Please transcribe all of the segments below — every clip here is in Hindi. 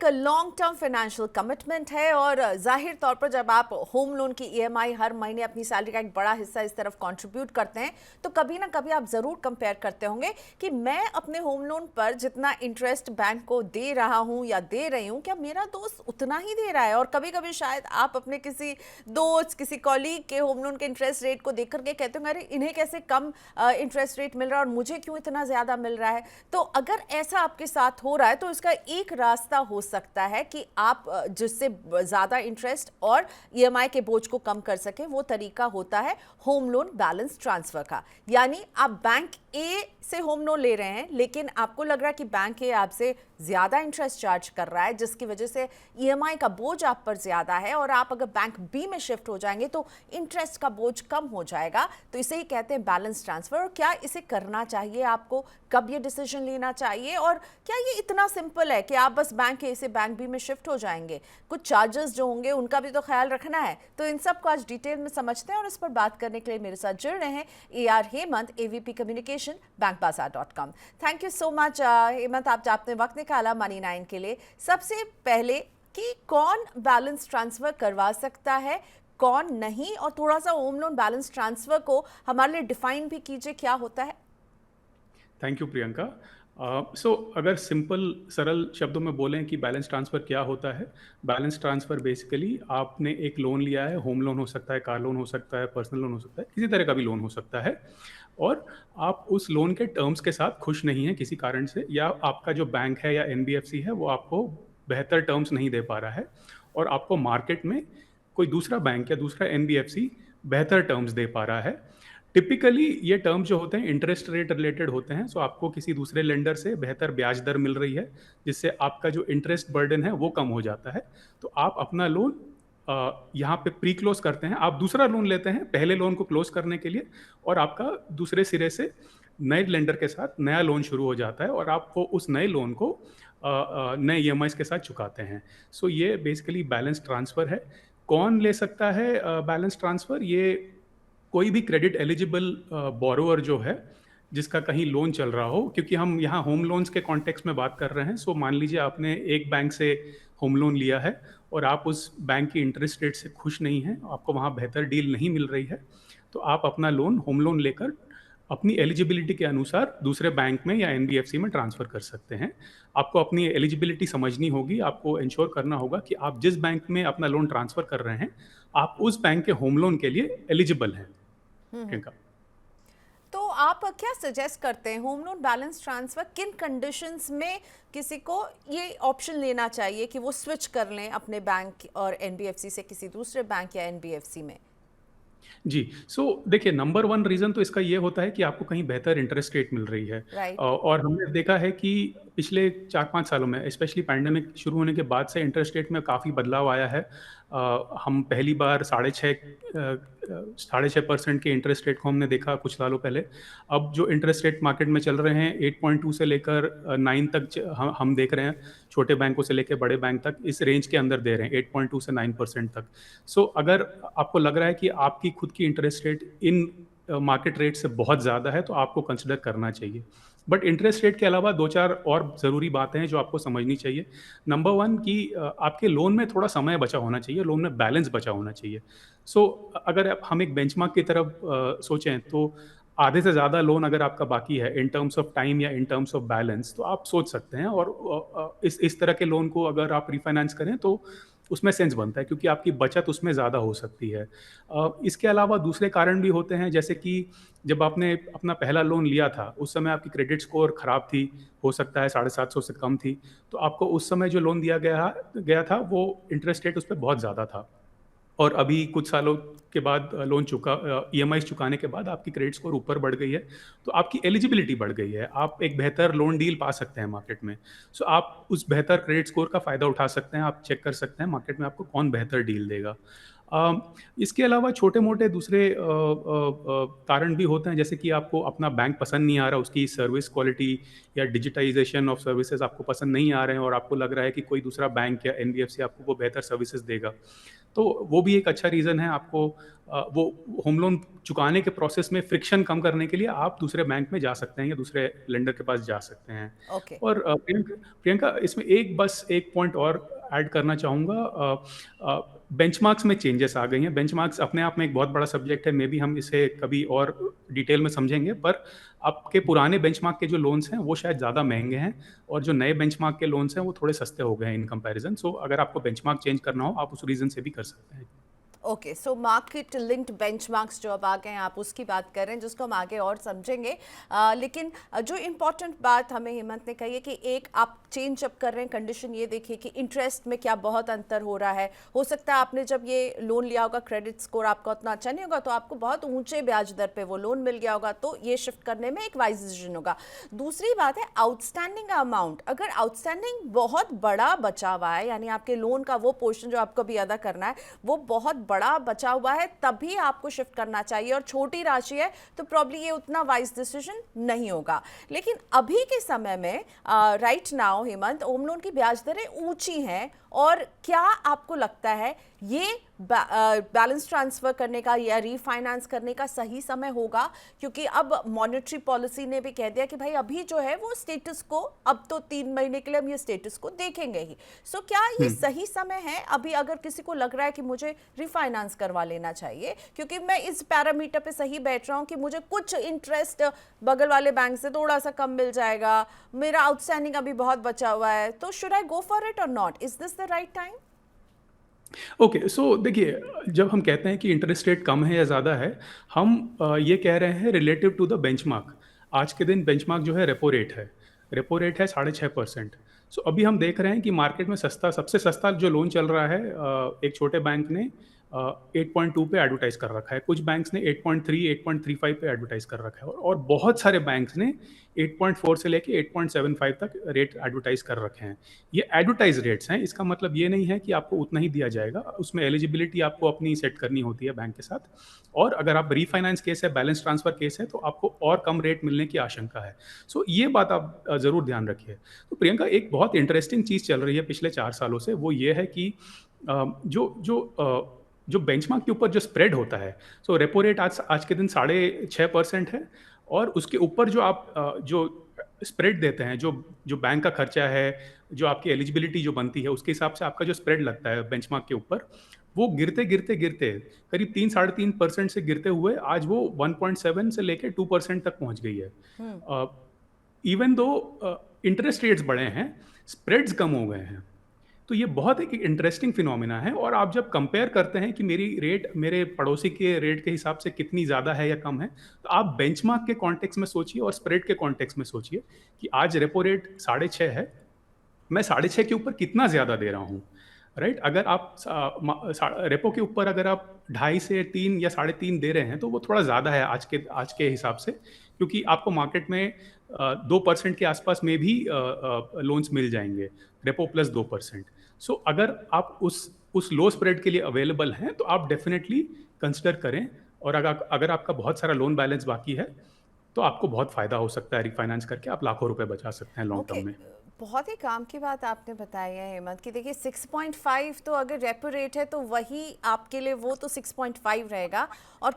लॉन्ग टर्म फाइनेंशियल कमिटमेंट है और जाहिर तौर पर जब आप होम लोन की ईएमआई हर महीने अपनी सैलरी का एक बड़ा हिस्सा इस तरफ कंट्रीब्यूट करते हैं तो कभी ना कभी आप ज़रूर कंपेयर करते होंगे कि मैं अपने होम लोन पर जितना इंटरेस्ट बैंक को दे रहा हूं या दे रही हूं, क्या मेरा दोस्त उतना ही दे रहा है। और कभी कभी शायद आप अपने किसी दोस्त, किसी कॉलीग के होम लोन के इंटरेस्ट रेट को देख करके कहते होंगे, अरे इन्हें कैसे कम इंटरेस्ट रेट मिल रहा है और मुझे क्यों इतना ज़्यादा मिल रहा है। तो अगर ऐसा आपके साथ हो रहा है तो इसका एक रास्ता हो सकता है कि आप जिससे ज़्यादा इंटरेस्ट और ईएमआई के बोझ को कम कर सकें, वो तरीका होता है होम लोन बैलेंस ट्रांसफ़र का। यानी आप बैंक ए से होम लोन ले रहे हैं लेकिन आपको लग रहा है कि बैंक ए आपसे ज़्यादा इंटरेस्ट चार्ज कर रहा है, जिसकी वजह से ईएमआई का बोझ आप पर ज़्यादा है, और आप अगर बैंक बी में शिफ्ट हो जाएंगे तो इंटरेस्ट का बोझ कम हो जाएगा। तो इसे ही कहते हैं बैलेंस ट्रांसफ़र। और क्या इसे करना चाहिए आपको, कब ये डिसीजन लेना चाहिए, और क्या ये इतना सिंपल है कि आप बस बैंक ए से बैंक बी में शिफ्ट हो जाएंगे? कुछ चार्जेस जो होंगे उनका भी तो ख्याल रखना है। तो इन सब को आज डिटेल में समझते हैं और इस पर बात करने के लिए मेरे साथ जुड़ रहे हैं AR Hemant, AVP communication, bankbazaar.com। Thank you so much Hemant, आपने वक्त निकाला मनी 9 के लिए। सबसे पहले कि कौन बैलेंस ट्रांसफ़र करवा सकता है, कौन नहीं, और थोड़ा सा होम लोन बैलेंस ट्रांसफ़र को हमारे लिए डिफाइन भी कीजिए, क्या होता है। Thank you Priyanka. अगर सिंपल सरल शब्दों में बोलें कि बैलेंस ट्रांसफ़र क्या होता है। बैलेंस ट्रांसफ़र बेसिकली आपने एक लोन लिया है, होम लोन हो सकता है, कार लोन हो सकता है, पर्सनल लोन हो सकता है, किसी तरह का भी लोन हो सकता है, और आप उस लोन के टर्म्स के साथ खुश नहीं हैं किसी कारण से, या आपका जो बैंक है या एनबीएफसी है वो आपको बेहतर टर्म्स नहीं दे पा रहा है, और आपको मार्केट में कोई दूसरा बैंक या दूसरा एनबीएफसी बेहतर टर्म्स दे पा रहा है। टिपिकली ये टर्म जो होते हैं इंटरेस्ट रेट रिलेटेड होते हैं। सो आपको किसी दूसरे लेंडर से बेहतर ब्याज दर मिल रही है, जिससे आपका जो इंटरेस्ट बर्डन है वो कम हो जाता है। तो आप अपना लोन यहाँ पे प्री क्लोज करते हैं, आप दूसरा लोन लेते हैं पहले लोन को क्लोज करने के लिए, और आपका दूसरे सिरे से नए लेंडर के साथ नया लोन शुरू हो जाता है, और आप वो उस नए लोन को नए ईएमआईज के साथ चुकाते हैं। सो ये बेसिकली बैलेंस ट्रांसफ़र है। कौन ले सकता है बैलेंस ट्रांसफ़र? ये कोई भी क्रेडिट एलिजिबल बोरोअर जो है, जिसका कहीं लोन चल रहा हो, क्योंकि हम यहाँ होम लोन्स के कॉन्टेक्स्ट में बात कर रहे हैं। सो मान लीजिए आपने एक बैंक से होम लोन लिया है और आप उस बैंक की इंटरेस्ट रेट से खुश नहीं हैं, आपको वहाँ बेहतर डील नहीं मिल रही है, तो आप अपना लोन होम लोन लेकर अपनी एलिजिबिलिटी के अनुसार दूसरे बैंक में या एनबीएफसी में ट्रांसफ़र कर सकते हैं। आपको अपनी एलिजिबिलिटी समझनी होगी, आपको इंश्योर करना होगा कि आप जिस बैंक में अपना लोन ट्रांसफ़र कर रहे हैं, आप उस बैंक के होम लोन के लिए एलिजिबल हैं। प्रियंका। तो आप क्या सजेस्ट करते हैं, होम लोन बैलेंस ट्रांसफ़र किन कंडीशंस में किसी को ये ऑप्शन लेना चाहिए कि वो स्विच कर लें अपने बैंक और एनबीएफसी से किसी दूसरे बैंक या एनबीएफसी में? जी, देखिए, नंबर 1 रीज़न तो इसका ये होता है कि आपको कहीं बेहतर इंटरेस्ट रेट मिल रही है। राइट। और हमने देखा है कि पिछले 4-5 सालों में, स्पेशली पैंडेमिक शुरू होने के बाद से इंटरेस्ट रेट में काफ़ी बदलाव आया है। हम पहली बार 6.5% के इंटरेस्ट रेट को हमने देखा कुछ सालों पहले। अब जो इंटरेस्ट रेट मार्केट में चल रहे हैं 8.2 से लेकर 9 तक, हम देख रहे हैं छोटे बैंकों से लेकर बड़े बैंक तक इस रेंज के अंदर दे रहे हैं, 8.2 से 9% तक। अगर आपको लग रहा है कि आपकी खुद की interest rate in market rate से बहुत ज़्यादा है, तो आपको कंसिडर करना चाहिए। बट इंटरेस्ट रेट के अलावा 2-4 और ज़रूरी बातें हैं जो आपको समझनी चाहिए। नंबर 1 कि आपके लोन में थोड़ा समय बचा होना चाहिए, लोन में बैलेंस बचा होना चाहिए। अगर हम एक बेंचमार्क की तरफ सोचें, तो आधे से ज़्यादा लोन अगर आपका बाकी है इन टर्म्स ऑफ टाइम या इन टर्म्स ऑफ बैलेंस, तो आप सोच सकते हैं, और इस तरह के लोन को अगर आप रिफाइनेंस करें तो उसमें सेंस बनता है, क्योंकि आपकी बचत उसमें ज़्यादा हो सकती है। इसके अलावा दूसरे कारण भी होते हैं, जैसे कि जब आपने अपना पहला लोन लिया था उस समय आपकी क्रेडिट स्कोर खराब थी, हो सकता है 750 से कम थी, तो आपको उस समय जो लोन दिया गया गया था वो इंटरेस्ट रेट उस पे बहुत ज़्यादा था। और अभी कुछ सालों के बाद ईएमआईज़ चुकाने के बाद आपकी क्रेडिट स्कोर ऊपर बढ़ गई है, तो आपकी एलिजिबिलिटी बढ़ गई है, आप एक बेहतर लोन डील पा सकते हैं मार्केट में। आप उस बेहतर क्रेडिट स्कोर का फ़ायदा उठा सकते हैं, आप चेक कर सकते हैं मार्केट में आपको कौन बेहतर डील देगा। इसके अलावा छोटे-मोटे दूसरे कारण भी होते हैं, जैसे कि आपको अपना बैंक पसंद नहीं आ रहा, उसकी सर्विस क्वालिटी या डिजिटाइज़ेशन ऑफ सर्विसेज़ आपको पसंद नहीं आ रहे हैं, और आपको लग रहा है कि कोई दूसरा बैंक या एनबीएफसी आपको वो बेहतर सर्विसेज़ देगा। तो वो भी एक अच्छा रीज़न है आपको वो होम लोन चुकाने के प्रोसेस में फ्रिक्शन कम करने के लिए आप दूसरे बैंक में जा सकते हैं या दूसरे लेंडर के पास जा सकते हैं। ओके। और प्रियंका इसमें एक पॉइंट और ऐड करना चाहूँगा। बेंचमार्क्स में चेंजेस आ गई हैं। बेंचमार्क्स अपने आप में एक बहुत बड़ा सब्जेक्ट है, मे बी हम इसे कभी और डिटेल में समझेंगे, पर आपके पुराने बेंचमार्क के जो लोन्स हैं वो शायद ज़्यादा महंगे हैं और जो नए बेंचमार्क के लोन्स हैं वो थोड़े सस्ते हो गए हैं इन कंपैरिजन। सो अगर आपको बेंचमार्क चेंज करना हो आप उस रीज़न से भी कर सकते हैं। Okay, so market linked benchmarks जो अब आ गए हैं, आप उसकी बात कर रहे हैं, जिसको हम आगे और समझेंगे। लेकिन जो इम्पोर्टेंट बात हमें हेमंत ने कही है कि एक आप चेंज जब कर रहे हैं कंडीशन ये देखिए कि इंटरेस्ट में क्या बहुत अंतर हो रहा है। हो सकता है आपने जब ये लोन लिया होगा, क्रेडिट स्कोर आपका उतना अच्छा नहीं होगा, तो आपको बहुत ऊंचे ब्याज दर पे वो लोन मिल गया होगा, तो ये शिफ्ट करने में एक वाइज डिसीजन होगा। दूसरी बात है आउटस्टैंडिंग अमाउंट। अगर आउटस्टैंडिंग बहुत बड़ा बचा हुआ है, यानी आपके लोन का वो पोर्शन जो आपको भी अदा करना है वो बहुत बड़ा बचा हुआ है, तभी आपको शिफ्ट करना चाहिए। और छोटी राशि है तो प्रॉब्ली ये उतना वाइज डिसीजन नहीं होगा। लेकिन अभी के समय में right now Hemant, home loan की ब्याज दरें ऊंची हैं, और क्या आपको लगता है ये बैलेंस ट्रांसफर करने का या रीफाइनेंस करने का सही समय होगा? क्योंकि अब मॉनेटरी पॉलिसी ने भी कह दिया कि भाई अभी जो है वो स्टेटस को, अब तो 3 महीने के लिए हम ये स्टेटस को देखेंगे ही। सो क्या ये सही समय है अभी, अगर किसी को लग रहा है कि मुझे रिफाइनेंस करवा लेना चाहिए क्योंकि मैं इस पैरामीटर पे सही बैठ रहा हूँ कि मुझे कुछ इंटरेस्ट बगल वाले बैंक से थोड़ा सा कम मिल जाएगा, मेरा आउटस्टैंडिंग अभी बहुत बचा हुआ है, तो should I go for it or not? Is this the right time? Okay, so देखिए, जब हम कहते हैं कि इंटरेस्ट रेट कम है या ज़्यादा है, हम ये कह रहे हैं रिलेटिव टू द बेंचमार्क। आज के दिन बेंचमार्क जो है रेपो रेट है 6.5%। सो अभी हम देख रहे हैं कि मार्केट में सबसे सस्ता जो लोन चल रहा है, एक छोटे बैंक ने 8.2 पे एडवर्टाइज कर रखा है, कुछ बैंक्स ने 8.3 8.35 पे एडवर्टाइज कर रखा है, और बहुत सारे बैंक्स ने 8.4 से लेके 8.75 तक रेट एडवर्टाइज कर रखे हैं। ये एडवर्टाइज रेट्स हैं, इसका मतलब ये नहीं है कि आपको उतना ही दिया जाएगा। उसमें एलिजिबिलिटी आपको अपनी सेट करनी होती है बैंक के साथ, और अगर आप रीफाइनेंस केस है, बैलेंस ट्रांसफर केस है, तो आपको और कम रेट मिलने की आशंका है। सो ये बात आप ज़रूर ध्यान रखिए। तो प्रियंका, एक बहुत इंटरेस्टिंग चीज़ चल रही है पिछले 4 सालों से, वो ये है कि जो बेंचमार्क के ऊपर जो स्प्रेड होता है, सो रेपो रेट आज के दिन 6.5% है, और उसके ऊपर जो आप जो स्प्रेड देते हैं, जो जो बैंक का खर्चा है, जो आपकी एलिजिबिलिटी जो बनती है, उसके हिसाब से आपका जो स्प्रेड लगता है बेंचमार्क के ऊपर, वो गिरते गिरते गिरते करीब 3 साढ़े 3% से गिरते हुए आज वो 1.7 से लेके 2% तक पहुंच गई है। इवन दो इंटरेस्ट रेट्स बढ़े हैं, स्प्रेड्स कम हो गए हैं। तो ये बहुत एक इंटरेस्टिंग फिनोमिना है, और आप जब कंपेयर करते हैं कि मेरी रेट मेरे पड़ोसी के रेट के हिसाब से कितनी ज़्यादा है या कम है, तो आप बेंचमार्क के कॉन्टेक्स्ट में सोचिए और स्प्रेड के कॉन्टेक्स्ट में सोचिए कि आज रेपो रेट 6.5 है, मैं 6.5 के ऊपर कितना ज़्यादा दे रहा हूँ, राइट? अगर आप रेपो के ऊपर अगर आप 2.5 से 3 या 3.5 दे रहे हैं, तो वो थोड़ा ज़्यादा है आज के हिसाब से, क्योंकि आपको मार्केट में 2% के आसपास में भी लोन्स मिल जाएंगे, रेपो प्लस 2%। सो अगर आप उस लो स्प्रेड के लिए अवेलेबल हैं, तो आप डेफिनेटली कंसिडर करें। और अगर आपका बहुत सारा लोन बैलेंस बाकी है, तो आपको बहुत फ़ायदा हो सकता है, रिफाइनेंस करके आप लाखों रुपए बचा सकते हैं लॉन्ग ओके, टर्म में। बहुत ही काम की बात आपने बताई है हेमंत कि देखिए 6.5 तो अगर रेपो रेट है तो वही आपके लिए वो तो 6.5 रहेगा। और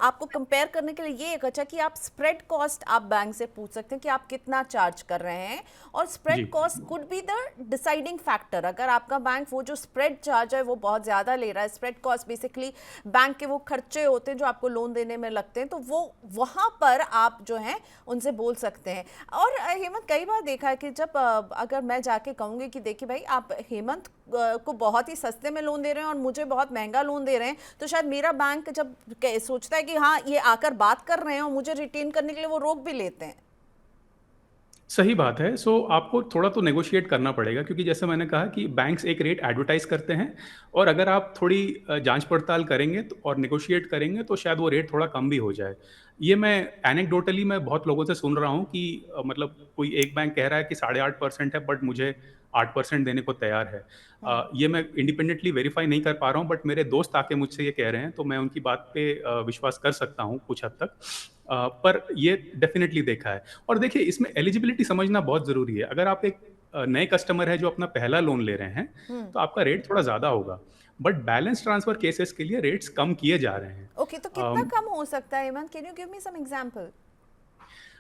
आपको कंपेयर करने के लिए ये एक अच्छा कि आप स्प्रेड कॉस्ट आप बैंक से पूछ सकते हैं कि आप कितना चार्ज कर रहे हैं, और जी। Spread cost could be the deciding factor. अगर आपका बैंक वो जो स्प्रेड चार्ज है वो बहुत ज़्यादा ले रहा है, स्प्रेड कॉस्ट बेसिकली बैंक के वो खर्चे होते हैं जो आपको लोन देने में लगते हैं, तो वो वहाँ पर आप जो हैं उनसे बोल सकते हैं। और हेमंत, कई बार देखा है कि जब अगर मैं जाके कहूँगी कि देखिए भाई आप हेमंत को बहुत ही सस्ते में लोन दे रहे हैं और मुझे बहुत महंगा लोन दे रहे हैं, तो शायद मेरा बैंक जब सोचता है कि हाँ ये आकर बात कर रहे हैं और मुझे रिटेन करने के लिए वो रोक भी लेते हैं। सही बात है। सो आपको थोड़ा तो नेगोशिएट करना पड़ेगा, क्योंकि जैसे मैंने कहा कि बैंक्स एक रेट एडवर्टाइज़ करते हैं, और अगर आप थोड़ी जाँच-पड़ताल करेंगे तो और नेगोशिएट करेंगे, तो शायद वो रेट थोड़ा कम भी हो जाए। ये मैं एनेक्डोटली मैं बहुत लोगों से सुन रहा हूँ कि मतलब कोई एक बैंक कह रहा है कि 8.5% है, बट मुझे 8% देने को तैयार है। ये मैं इंडिपेंडेंटली वेरीफ़ाई नहीं कर पा रहा हूँ, बट मेरे दोस्त आके मुझसे ये कह रहे हैं, तो मैं उनकी बात पे विश्वास कर सकता हूँ कुछ हद तक। पर ये डेफ़िनेटली देखा है। और देखिए, इसमें एलिजिबिलिटी समझना बहुत ज़रूरी है। अगर आप एक नए कस्टमर है जो अपना पहला लोन ले रहे हैं तो आपका रेट थोड़ा ज़्यादा होगा, बट बैलेंस ट्रांसफ़र केसेस के लिए रेट्स कम किए जा रहे हैं। ओके, तो कितना कम हो सकता है ईमान? Can you give me some example?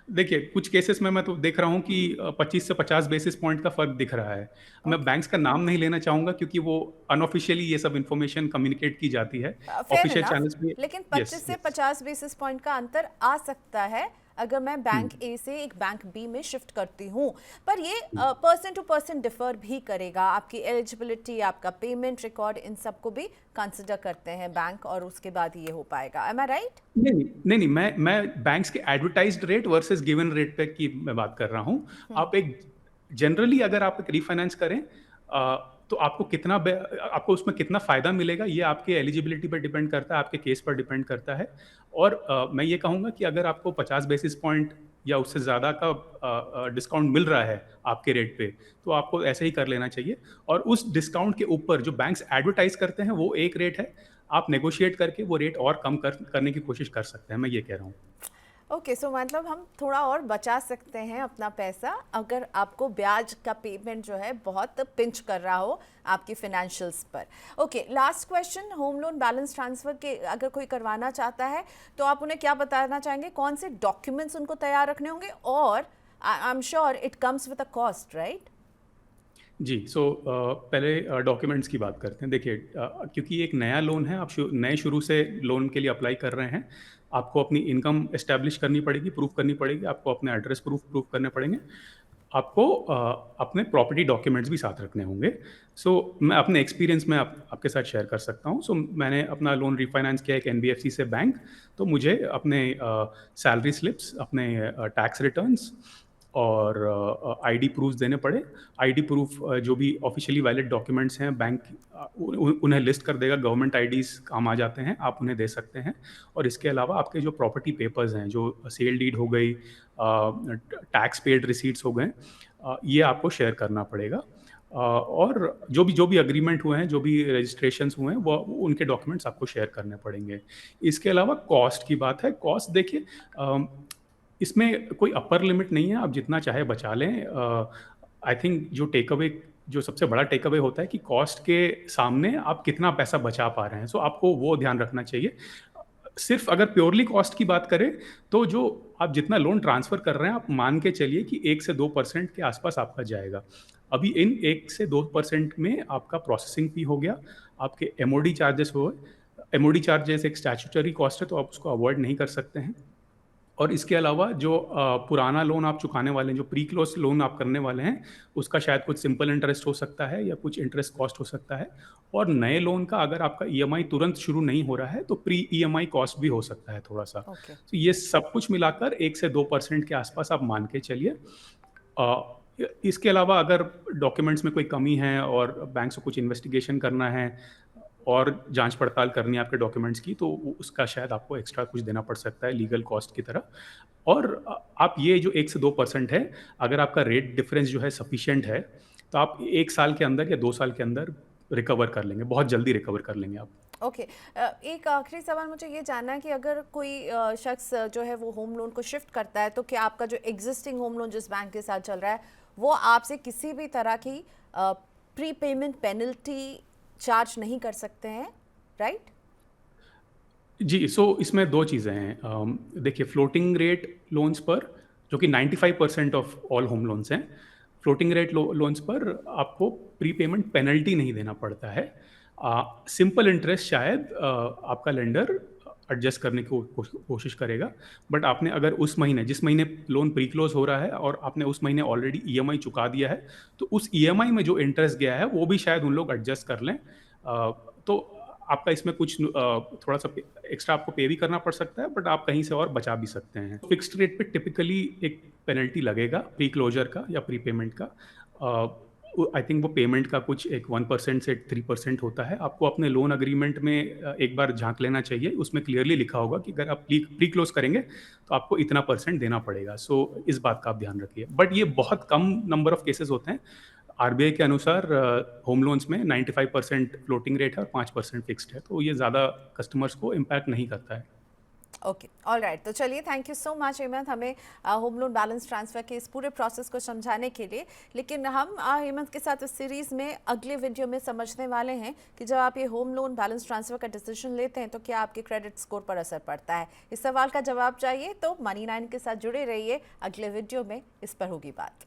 देखिए, कुछ केसेस में मैं तो देख रहा हूँ कि 25 से 50 बेसिस पॉइंट का फ़र्क दिख रहा है। मैं ओके, बैंक्स का नाम नहीं लेना चाहूँगा क्योंकि वो अनऑफ़िशियली ये सब इन्फॉर्मेशन कम्युनिकेट की जाती है। फेयर ऑफ़िशियल इनफ, चैनल्स पे लेकिन यस, 25 से यस। 50 बेसिस पॉइंट का अंतर आ सकता है अगर मैं हुँ, बैंक ए से एक बैंक बी में शिफ्ट करती हूँ। पर ये हुँ। पर्सन टू पर्सन डिफर भी करेगा। आपकी एलिजिबिलिटी, आपका पेमेंट रिकॉर्ड, इन सबको भी कंसिडर करते हैं बैंक, और उसके बाद ये हो पाएगा। एम आई राइट? नहीं, नहीं, नहीं, नहीं, मैं बैंक्स के advertised rate versus given rate पे की मैं बात कर रहा हूँ। आप एक जनरली अगर आप एक रीफाइनेंस करें तो आपको उसमें कितना फ़ायदा मिलेगा, ये आपके एलिजिबिलिटी पर डिपेंड करता है, आपके केस पर डिपेंड करता है। और मैं ये कहूँगा कि अगर आपको 50 बेसिस पॉइंट या उससे ज़्यादा का डिस्काउंट मिल रहा है आपके रेट पे, तो आपको ऐसे ही कर लेना चाहिए। और उस डिस्काउंट के ऊपर जो बैंक्स एडवर्टाइज़ करते हैं, वो एक रेट है। आप नेगोशिएट करके वो रेट और कम करने की कोशिश कर सकते हैं, मैं ये कह रहा हूँ। ओके, सो मतलब हम थोड़ा और बचा सकते हैं अपना पैसा अगर आपको ब्याज का पेमेंट जो है बहुत पिंच कर रहा हो आपकी फाइनेंशियल्स पर। Okay, last question, home loan balance transfer के अगर कोई करवाना चाहता है तो आप उन्हें क्या बताना चाहेंगे? कौन से डॉक्यूमेंट्स उनको तैयार रखने होंगे? और I am sure it comes with a cost, right? जी, पहले डॉक्यूमेंट्स की बात करते हैं। देखिए क्योंकि ये एक नया लोन है, आप नए शुरू से लोन के लिए अप्लाई कर रहे हैं, आपको अपनी इनकम एस्टैब्लिश करनी पड़ेगी, प्रूफ करनी पड़ेगी, आपको अपने एड्रेस प्रूफ करने पड़ेंगे। आपको अपने प्रॉपर्टी डॉक्यूमेंट्स भी साथ रखने होंगे। मैं अपने एक्सपीरियंस में आपके साथ शेयर कर सकता हूँ। मैंने अपना लोन रिफाइनेंस किया एक एनबीएफसी से बैंक, तो मुझे अपने सैलरी स्लिप्स, अपने टैक्स रिटर्न्स और आईडी प्रूफ्स देने पड़े। आईडी प्रूफ जो भी ऑफिशियली वैलिड डॉक्यूमेंट्स हैं बैंक उन्हें लिस्ट कर देगा, गवर्नमेंट आईडीज़ काम आ जाते हैं, आप उन्हें दे सकते हैं। और इसके अलावा आपके जो प्रॉपर्टी पेपर्स हैं, जो सेल डीड हो गई, टैक्स पेड रिसीट्स हो गए, ये आपको शेयर करना पड़ेगा। और जो भी एग्रीमेंट हुए हैं, जो भी रजिस्ट्रेशंस हुए हैं, वो उनके डॉक्यूमेंट्स आपको शेयर करने पड़ेंगे। इसके अलावा कॉस्ट की बात है। कॉस्ट देखिए, इसमें कोई अपर लिमिट नहीं है, आप जितना चाहे बचा लें। आई थिंक जो सबसे बड़ा टेक अवे होता है कि कॉस्ट के सामने आप कितना पैसा बचा पा रहे हैं, सो आपको वो ध्यान रखना चाहिए। सिर्फ अगर प्योरली कॉस्ट की बात करें, तो जो आप जितना लोन ट्रांसफ़र कर रहे हैं, आप मान के चलिए कि 1 से 2% के आसपास आपका जाएगा। अभी इन 1 से 2% में आपका प्रोसेसिंग फ़ी हो गया, आपके एमओडी चार्जेस हुए। एमओडी चार्जेस एक स्टैट्यूटरी कॉस्ट है, तो आप उसको अवॉइड नहीं कर सकते हैं। और इसके अलावा जो पुराना लोन आप चुकाने वाले हैं, जो प्री क्लोज़ लोन आप करने वाले हैं, उसका शायद कुछ सिंपल इंटरेस्ट हो सकता है या कुछ इंटरेस्ट कॉस्ट हो सकता है। और नए लोन का अगर आपका ईएमआई तुरंत शुरू नहीं हो रहा है, तो प्री ईएमआई कॉस्ट भी हो सकता है थोड़ा-सा। ओके। तो ये सब कुछ मिलाकर 1 से 2% के आसपास आप मान के चलिए। इसके अलावा अगर डॉक्यूमेंट्स में कोई कमी है और बैंक से कुछ इन्वेस्टिगेशन करना है और जांच पड़ताल करनी है आपके डॉक्यूमेंट्स की, तो उसका शायद आपको एक्स्ट्रा कुछ देना पड़ सकता है लीगल कॉस्ट की तरह। और आप ये जो 1 से 2% है, अगर आपका रेट डिफरेंस जो है सफिशिएंट है, तो आप 1 साल के अंदर या 2 साल के अंदर रिकवर कर लेंगे, बहुत जल्दी रिकवर कर लेंगे आप। ओके, एक आखिरी सवाल मुझे ये जानना है कि अगर कोई शख्स जो है वो होम लोन को शिफ्ट करता है, तो क्या आपका जो एग्जिस्टिंग होम लोन जिस बैंक के साथ चल रहा है वो आपसे किसी भी तरह की प्री पेमेंट पेनल्टी चार्ज नहीं कर सकते हैं, राइट? जी, इसमें 2 चीज़ें हैं। देखिए, फ्लोटिंग रेट लोन्स पर, जो कि 95% ऑफ ऑल होम लोन्स हैं, फ्लोटिंग रेट लोन्स पर आपको प्रीपेमेंट पेनल्टी नहीं देना पड़ता है। सिंपल इंटरेस्ट शायद आपका लेंडर एडजस्ट करने की कोशिश करेगा, बट आपने अगर उस महीने, जिस महीने लोन प्री क्लोज़ हो रहा है और आपने उस महीने ऑलरेडी ईएमआई चुका दिया है, तो उस ईएमआई में जो इंटरेस्ट गया है, वो भी शायद उन लोग एडजस्ट कर लें। तो आपका इसमें कुछ थोड़ा-सा पे एक्स्ट्रा आपको पे भी करना पड़ सकता है, बट आप कहीं से और बचा भी सकते हैं। फिक्स्ड रेट पे टिपिकली एक पेनल्टी लगेगा प्री क्लोज़र का या प्री पेमेंट का। आई थिंक वो पेमेंट का कुछ एक 1% से 3% होता है। आपको अपने लोन एग्रीमेंट में एक बार झाँक लेना चाहिए, उसमें क्लियरली लिखा होगा कि अगर आप प्री क्लोज़ करेंगे, तो आपको इतना परसेंट देना पड़ेगा। इस बात का आप ध्यान रखिए। बट ये बहुत कम नंबर ऑफ केसेज़ होते हैं। आरबीआई के अनुसार होम लोन्स में 95% फ्लोटिंग रेट है और 5% फिक्स्ड है, तो ये ज़्यादा कस्टमर्स को इम्पैक्ट नहीं करता है। Okay, all right. तो चलिए, thank you so much Hemant, हमें होम लोन बैलेंस ट्रांसफ़र के इस पूरे प्रोसेस को समझाने के लिए। लेकिन हम हेमंत के साथ इस सीरीज़ में अगले वीडियो में समझने वाले हैं कि जब आप ये होम लोन बैलेंस ट्रांसफ़र का डिसीजन लेते हैं तो क्या आपके क्रेडिट स्कोर पर असर पड़ता है। इस सवाल का जवाब चाहिए तो मनी9 के साथ जुड़े रहिए, अगले वीडियो में इस पर होगी बात।